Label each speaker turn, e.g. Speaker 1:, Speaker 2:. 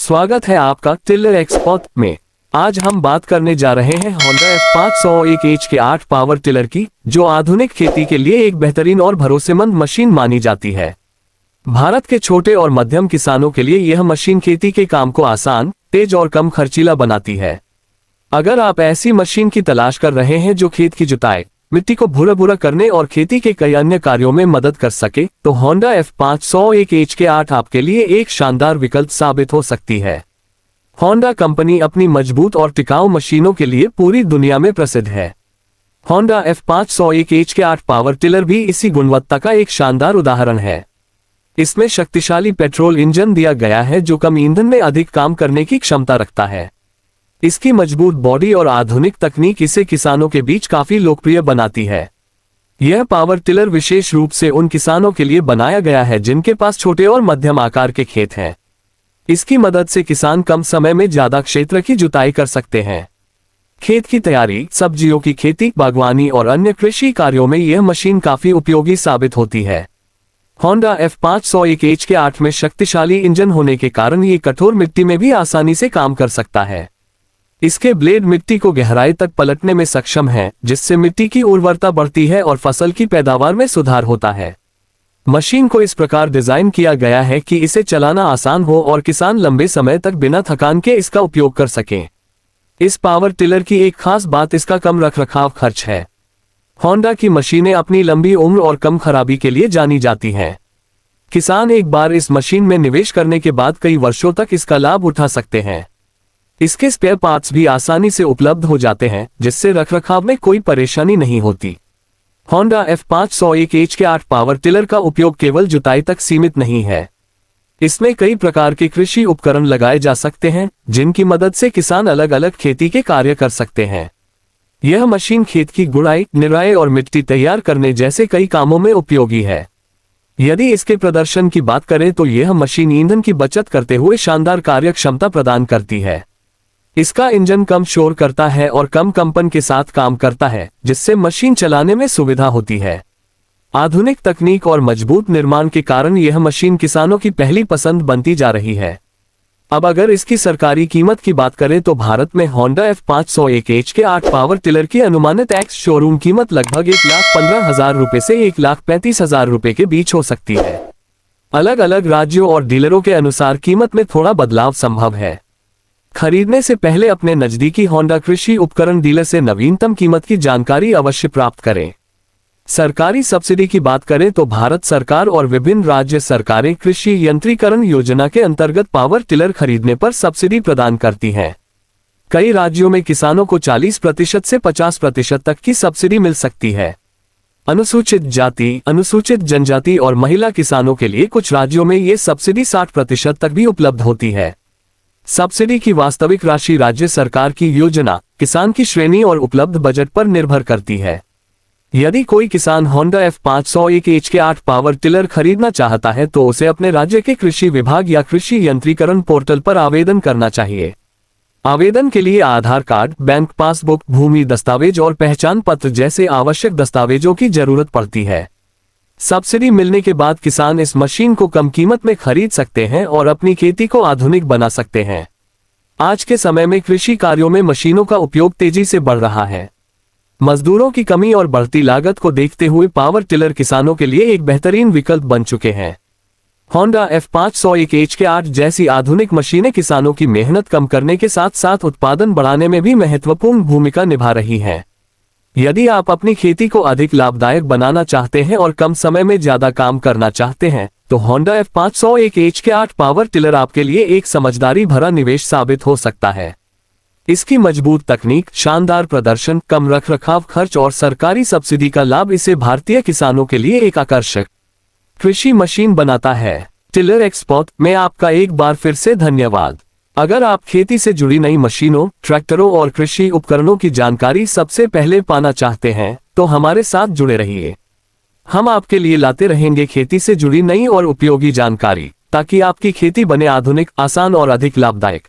Speaker 1: स्वागत है आपका टिलर एक्सपर्ट में। आज हम बात करने जा रहे हैं होंडा F501H के 8 पावर टिलर की, जो आधुनिक खेती के लिए एक बेहतरीन और भरोसेमंद मशीन मानी जाती है। भारत के छोटे और मध्यम किसानों के लिए यह मशीन खेती के काम को आसान, तेज और कम खर्चीला बनाती है। अगर आप ऐसी मशीन की तलाश कर रहे हैं जो खेत की जुताई, मिट्टी को भूरा करने और खेती के कई अन्य कार्यों में मदद कर सके, तो होंडा F501H के 8 आपके लिए एक शानदार विकल्प साबित हो सकती है। होंडा कंपनी अपनी मजबूत और टिकाऊ मशीनों के लिए पूरी दुनिया में प्रसिद्ध है। होंडा F501H के 8 पावर टिलर भी इसी गुणवत्ता का एक शानदार उदाहरण है। इसमें शक्तिशाली पेट्रोल इंजन दिया गया है जो कम ईंधन में अधिक काम करने की क्षमता रखता है। इसकी मजबूत बॉडी और आधुनिक तकनीक इसे किसानों के बीच काफी लोकप्रिय बनाती है। यह पावर टिलर विशेष रूप से उन किसानों के लिए बनाया गया है जिनके पास छोटे और मध्यम आकार के खेत हैं। इसकी मदद से किसान कम समय में ज्यादा क्षेत्र की जुताई कर सकते हैं। खेत की तैयारी, सब्जियों की खेती, बागवानी और अन्य कृषि कार्यों में यह मशीन काफी उपयोगी साबित होती है। होंडा F501H के 8 में शक्तिशाली इंजन होने के कारण ये कठोर मिट्टी में भी आसानी से काम कर सकता है। इसके ब्लेड मिट्टी को गहराई तक पलटने में सक्षम है, जिससे मिट्टी की उर्वरता बढ़ती है और फसल की पैदावार में सुधार होता है। मशीन को इस प्रकार डिजाइन किया गया है कि इसे चलाना आसान हो और किसान लंबे समय तक बिना थकान के इसका उपयोग कर सकें। इस पावर टिलर की एक खास बात इसका कम रखरखाव खर्च है। होंडा की मशीनें अपनी लंबी उम्र और कम खराबी के लिए जानी जाती हैं। किसान एक बार इस मशीन में निवेश करने के बाद कई वर्षों तक इसका लाभ उठा सकते हैं। इसके स्पेयर पार्ट्स भी आसानी से उपलब्ध हो जाते हैं, जिससे रखरखाव में कोई परेशानी नहीं होती। होंडा F501H के 8 पावर टिलर का उपयोग केवल जुताई तक सीमित नहीं है। इसमें कई प्रकार के कृषि उपकरण लगाए जा सकते हैं, जिनकी मदद से किसान अलग अलग खेती के कार्य कर सकते हैं। यह मशीन खेत की गुड़ाई, निराई और मिट्टी तैयार करने जैसे कई कामों में उपयोगी है। यदि इसके प्रदर्शन की बात करें तो यह मशीन ईंधन की बचत करते हुए शानदार कार्य क्षमता प्रदान करती है। इसका इंजन कम शोर करता है और कम कंपन के साथ काम करता है, जिससे मशीन चलाने में सुविधा होती है। आधुनिक तकनीक और मजबूत निर्माण के कारण यह मशीन किसानों की पहली पसंद बनती जा रही है। अब अगर इसकी सरकारी कीमत की बात करें तो भारत में होंडा F501H के 8 पावर टिलर की अनुमानित एक्स शोरूम कीमत लगभग 1,15,000 रुपए से 1,35,000 रुपए के बीच हो सकती है। अलग अलग राज्यों और डीलरों के अनुसार कीमत में थोड़ा बदलाव संभव है। खरीदने से पहले अपने नजदीकी होंडा कृषि उपकरण डीलर से नवीनतम कीमत की जानकारी अवश्य प्राप्त करें। सरकारी सब्सिडी की बात करें तो भारत सरकार और विभिन्न राज्य सरकारें कृषि यंत्रीकरण योजना के अंतर्गत पावर टिलर खरीदने पर सब्सिडी प्रदान करती हैं। कई राज्यों में किसानों को 40% से 50% तक की सब्सिडी मिल सकती है। अनुसूचित जाति, अनुसूचित जनजाति और महिला किसानों के लिए कुछ राज्यों में ये सब्सिडी 60% तक भी उपलब्ध होती है। सब्सिडी की वास्तविक राशि राज्य सरकार की योजना, किसान की श्रेणी और उपलब्ध बजट पर निर्भर करती है। यदि कोई किसान होंडा F501H के 8 पावर टिलर खरीदना चाहता है तो उसे अपने राज्य के कृषि विभाग या कृषि यंत्रीकरण पोर्टल पर आवेदन करना चाहिए। आवेदन के लिए आधार कार्ड, बैंक पासबुक, भूमि दस्तावेज और पहचान पत्र जैसे आवश्यक दस्तावेजों की जरूरत पड़ती है। सब्सिडी मिलने के बाद किसान इस मशीन को कम कीमत में खरीद सकते हैं और अपनी खेती को आधुनिक बना सकते हैं। आज के समय में कृषि कार्यों में मशीनों का उपयोग तेजी से बढ़ रहा है। मजदूरों की कमी और बढ़ती लागत को देखते हुए पावर टिलर किसानों के लिए एक बेहतरीन विकल्प बन चुके हैं। होंडा F501H के 8 जैसी आधुनिक मशीनें किसानों की मेहनत कम करने के साथ साथ उत्पादन बढ़ाने में भी महत्वपूर्ण भूमिका निभा रही हैं। यदि आप अपनी खेती को अधिक लाभदायक बनाना चाहते हैं और कम समय में ज्यादा काम करना चाहते हैं, तो होंडा F501H के 8 पावर टिलर आपके लिए एक समझदारी भरा निवेश साबित हो सकता है। इसकी मजबूत तकनीक, शानदार प्रदर्शन, कम रखरखाव खर्च और सरकारी सब्सिडी का लाभ इसे भारतीय किसानों के लिए एक आकर्षक कृषि मशीन बनाता है। टिलर एक्सपर्ट में आपका एक बार फिर से धन्यवाद। अगर आप खेती से जुड़ी नई मशीनों, ट्रैक्टरों और कृषि उपकरणों की जानकारी सबसे पहले पाना चाहते हैं, तो हमारे साथ जुड़े रहिए। हम आपके लिए लाते रहेंगे खेती से जुड़ी नई और उपयोगी जानकारी, ताकि आपकी खेती बने आधुनिक, आसान और अधिक लाभदायक।